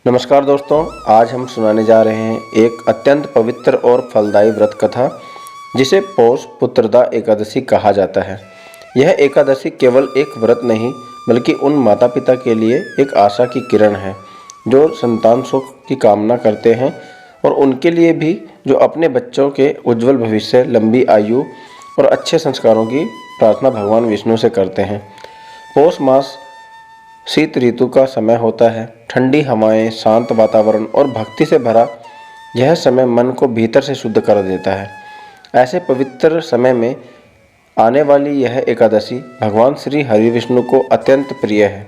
नमस्कार दोस्तों, आज हम सुनाने जा रहे हैं एक अत्यंत पवित्र और फलदायी व्रत कथा जिसे पौष पुत्रदा एकादशी कहा जाता है। यह एकादशी केवल एक व्रत नहीं बल्कि उन माता पिता के लिए एक आशा की किरण है जो संतान सुख की कामना करते हैं और उनके लिए भी जो अपने बच्चों के उज्जवल भविष्य, लंबी आयु और अच्छे संस्कारों की प्रार्थना भगवान विष्णु से करते हैं। पौष मास शीत ऋतु का समय होता है। ठंडी हवाएं, शांत वातावरण और भक्ति से भरा यह समय मन को भीतर से शुद्ध कर देता है। ऐसे पवित्र समय में आने वाली यह एकादशी भगवान श्री हरि विष्णु को अत्यंत प्रिय है।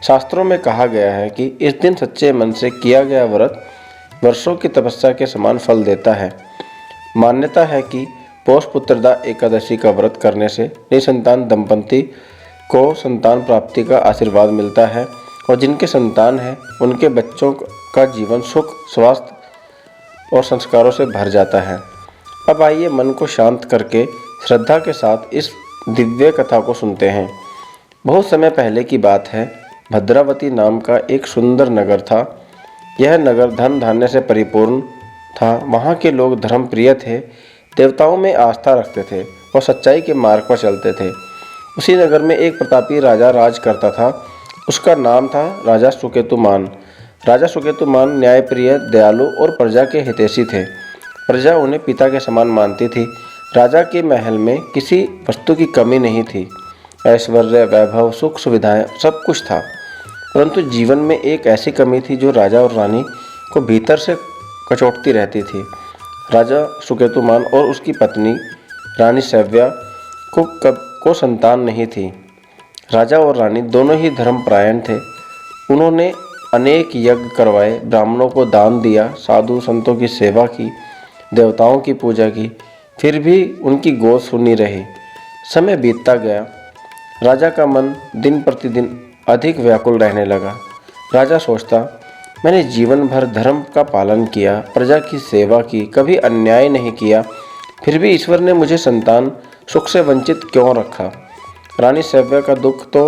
शास्त्रों में कहा गया है कि इस दिन सच्चे मन से किया गया व्रत वर्षों की तपस्या के समान फल देता है। मान्यता है कि पौष पुत्रदा एकादशी का व्रत करने से निसंतान दंपति को संतान प्राप्ति का आशीर्वाद मिलता है और जिनके संतान है उनके बच्चों का जीवन सुख, स्वास्थ्य और संस्कारों से भर जाता है। अब आइए मन को शांत करके श्रद्धा के साथ इस दिव्य कथा को सुनते हैं। बहुत समय पहले की बात है। भद्रावती नाम का एक सुंदर नगर था। यह नगर धन धान्य से परिपूर्ण था। वहाँ के लोग धर्म प्रिय थे, देवताओं में आस्था रखते थे और सच्चाई के मार्ग पर चलते थे। उसी नगर में एक प्रतापी राजा राज करता था। उसका नाम था राजा सुकेतुमान। राजा सुकेतुमान न्यायप्रिय, दयालु और प्रजा के हितैषी थे। प्रजा उन्हें पिता के समान मानती थी। राजा के महल में किसी वस्तु की कमी नहीं थी। ऐश्वर्य, वैभव, सुख सुविधाएं सब कुछ था, परंतु जीवन में एक ऐसी कमी थी जो राजा और रानी को भीतर से कचोटती रहती थी। राजा सुकेतुमान और उसकी पत्नी रानी सैव्या को संतान नहीं थी। राजा और रानी दोनों ही धर्मपरायण थे। उन्होंने अनेक यज्ञ करवाए, ब्राह्मणों को दान दिया, साधु संतों की सेवा की, देवताओं की पूजा की, फिर भी उनकी गोद सुनी रही। समय बीतता गया। राजा का मन दिन प्रतिदिन अधिक व्याकुल रहने लगा। राजा सोचता, मैंने जीवन भर धर्म का पालन किया, प्रजा की सेवा की, कभी अन्याय नहीं किया, फिर भी ईश्वर ने मुझे संतान सुख से वंचित क्यों रखा। रानी सैव्या का दुख तो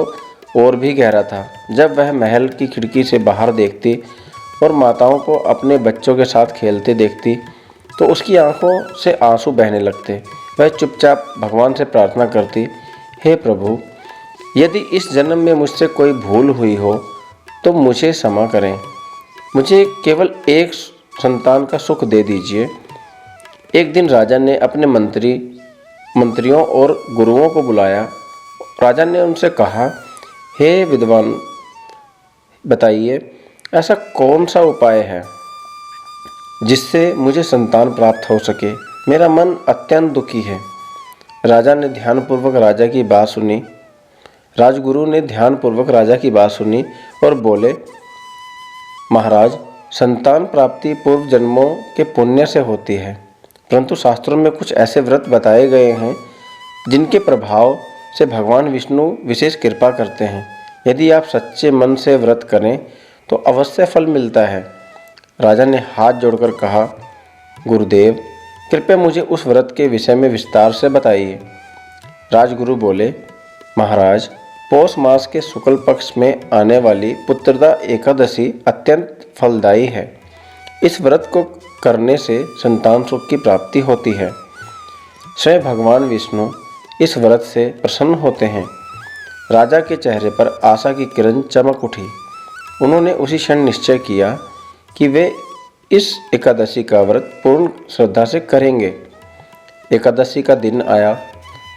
और भी गहरा था। जब वह महल की खिड़की से बाहर देखती और माताओं को अपने बच्चों के साथ खेलते देखती तो उसकी आंखों से आंसू बहने लगते। वह चुपचाप भगवान से प्रार्थना करती, हे प्रभु, यदि इस जन्म में मुझसे कोई भूल हुई हो तो मुझे क्षमा करें। मुझे केवल एक संतान का सुख दे दीजिए। एक दिन राजा ने अपने मंत्रियों और गुरुओं को बुलाया। राजा ने उनसे कहा, हे विद्वान, बताइए ऐसा कौन सा उपाय है जिससे मुझे संतान प्राप्त हो सके। मेरा मन अत्यंत दुखी है। राजा ने ध्यानपूर्वक राजा की बात सुनी। राजगुरु ने ध्यानपूर्वक राजा की बात सुनी और बोले, महाराज, संतान प्राप्ति पूर्व जन्मों के पुण्य से होती है, परंतु शास्त्रों में कुछ ऐसे व्रत बताए गए हैं जिनके प्रभाव से भगवान विष्णु विशेष कृपा करते हैं। यदि आप सच्चे मन से व्रत करें तो अवश्य फल मिलता है। राजा ने हाथ जोड़कर कहा, गुरुदेव, कृपया मुझे उस व्रत के विषय में विस्तार से बताइए। राजगुरु बोले, महाराज, पौष मास के शुक्ल पक्ष में आने वाली पुत्रदा एकादशी अत्यंत फलदायी है। इस व्रत को करने से संतान सुख की प्राप्ति होती है। स्वयं भगवान विष्णु इस व्रत से प्रसन्न होते हैं। राजा के चेहरे पर आशा की किरण चमक उठी। उन्होंने उसी क्षण निश्चय किया कि वे इस एकादशी का व्रत पूर्ण श्रद्धा से करेंगे। एकादशी का दिन आया।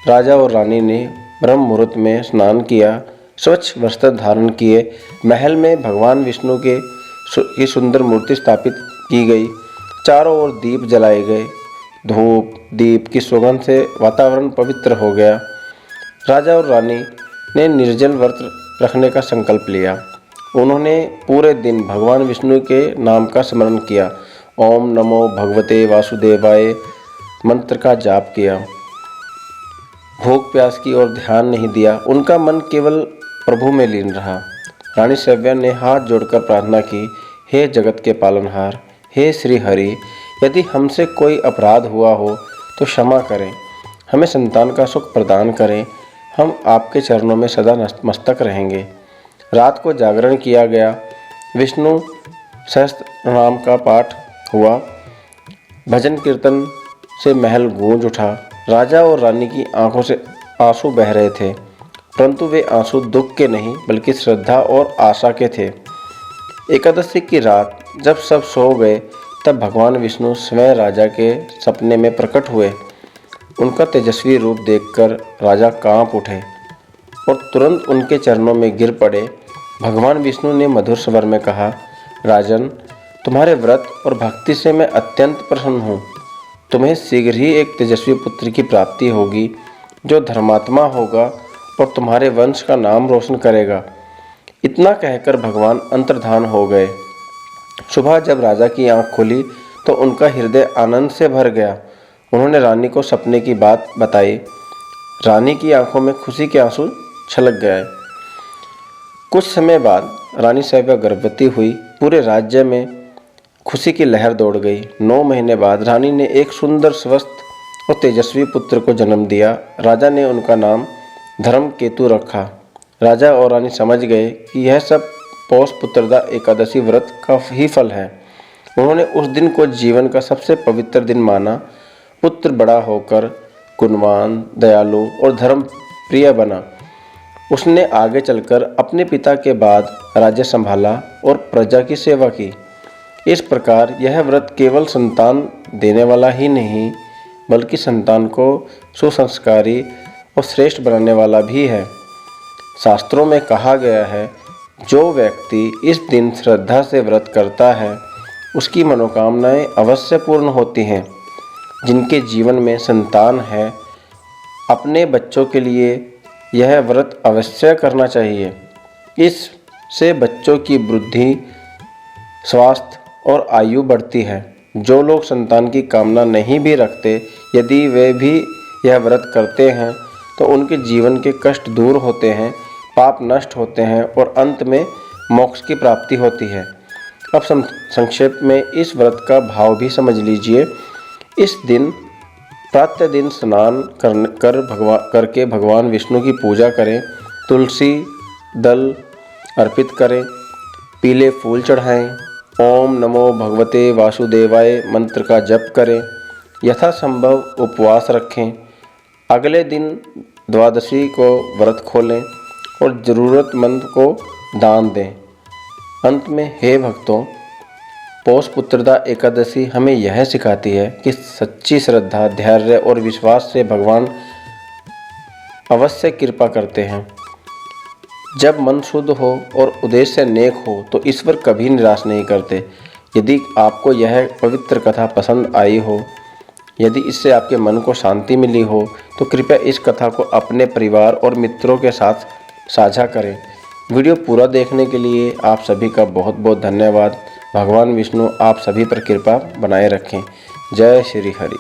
राजा और रानी ने ब्रह्म मुहूर्त में स्नान किया, स्वच्छ वस्त्र धारण किए। महल में भगवान विष्णु की सुंदर मूर्ति स्थापित की गई। चारों ओर दीप जलाए गए। धूप दीप की सुगंध से वातावरण पवित्र हो गया। राजा और रानी ने निर्जल व्रत रखने का संकल्प लिया। उन्होंने पूरे दिन भगवान विष्णु के नाम का स्मरण किया। ओम नमो भगवते वासुदेवाय मंत्र का जाप किया। भूख प्यास की ओर ध्यान नहीं दिया। उनका मन केवल प्रभु में लीन रहा। रानी सैव्या ने हाथ जोड़कर प्रार्थना की, हे जगत के पालनहार, हे श्री हरि, यदि हमसे कोई अपराध हुआ हो तो क्षमा करें, हमें संतान का सुख प्रदान करें। हम आपके चरणों में सदा मस्तक रहेंगे। रात को जागरण किया गया। विष्णु सहस्त्र नाम का पाठ हुआ। भजन कीर्तन से महल गूंज उठा। राजा और रानी की आंखों से आंसू बह रहे थे, परंतु वे आंसू दुख के नहीं बल्कि श्रद्धा और आशा के थे। एकादशी की रात जब सब सो गए तब भगवान विष्णु स्वयं राजा के सपने में प्रकट हुए। उनका तेजस्वी रूप देखकर राजा कांप उठे और तुरंत उनके चरणों में गिर पड़े। भगवान विष्णु ने मधुर स्वर में कहा, राजन, तुम्हारे व्रत और भक्ति से मैं अत्यंत प्रसन्न हूँ। तुम्हें शीघ्र ही एक तेजस्वी पुत्र की प्राप्ति होगी जो धर्मात्मा होगा और तुम्हारे वंश का नाम रोशन करेगा। इतना कहकर भगवान अंतर्धान हो गए। सुबह जब राजा की आंख खुली तो उनका हृदय आनंद से भर गया। उन्होंने रानी को सपने की बात बताई। रानी की आंखों में खुशी के आंसू छलक गए। कुछ समय बाद रानी साहिबा गर्भवती हुई। पूरे राज्य में खुशी की लहर दौड़ गई। 9 महीने बाद रानी ने एक सुंदर, स्वस्थ और तेजस्वी पुत्र को जन्म दिया। राजा ने उनका नाम धर्मकेतु रखा। राजा और रानी समझ गए कि यह सब पौष पुत्रदा एकादशी व्रत का ही फल है। उन्होंने उस दिन को जीवन का सबसे पवित्र दिन माना। पुत्र बड़ा होकर गुणवान, दयालु और धर्म प्रिय बना। उसने आगे चलकर अपने पिता के बाद राज्य संभाला और प्रजा की सेवा की। इस प्रकार यह व्रत केवल संतान देने वाला ही नहीं बल्कि संतान को सुसंस्कारी और श्रेष्ठ बनाने वाला भी है। शास्त्रों में कहा गया है, जो व्यक्ति इस दिन श्रद्धा से व्रत करता है उसकी मनोकामनाएं अवश्य पूर्ण होती हैं। जिनके जीवन में संतान है, अपने बच्चों के लिए यह व्रत अवश्य करना चाहिए। इससे बच्चों की बुद्धि, स्वास्थ्य और आयु बढ़ती है। जो लोग संतान की कामना नहीं भी रखते, यदि वे भी यह व्रत करते हैं तो उनके जीवन के कष्ट दूर होते हैं, पाप नष्ट होते हैं और अंत में मोक्ष की प्राप्ति होती है। अब संक्षेप में इस व्रत का भाव भी समझ लीजिए। इस दिन प्रतिदिन स्नान करके भगवान विष्णु की पूजा करें, तुलसी दल अर्पित करें, पीले फूल चढ़ाएं, ओम नमो भगवते वासुदेवाय मंत्र का जप करें, यथासंभव उपवास रखें। अगले दिन द्वादशी को व्रत खोलें और ज़रूरतमंद को दान दें। अंत में हे भक्तों, पौष पुत्रदा एकादशी हमें यह सिखाती है कि सच्ची श्रद्धा, धैर्य और विश्वास से भगवान अवश्य कृपा करते हैं। जब मन शुद्ध हो और उद्देश्य नेक हो तो ईश्वर कभी निराश नहीं करते। यदि आपको यह पवित्र कथा पसंद आई हो, यदि इससे आपके मन को शांति मिली हो तो कृपया इस कथा को अपने परिवार और मित्रों के साथ साझा करें। वीडियो पूरा देखने के लिए आप सभी का बहुत बहुत धन्यवाद। भगवान विष्णु आप सभी पर कृपा बनाए रखें। जय श्री हरि।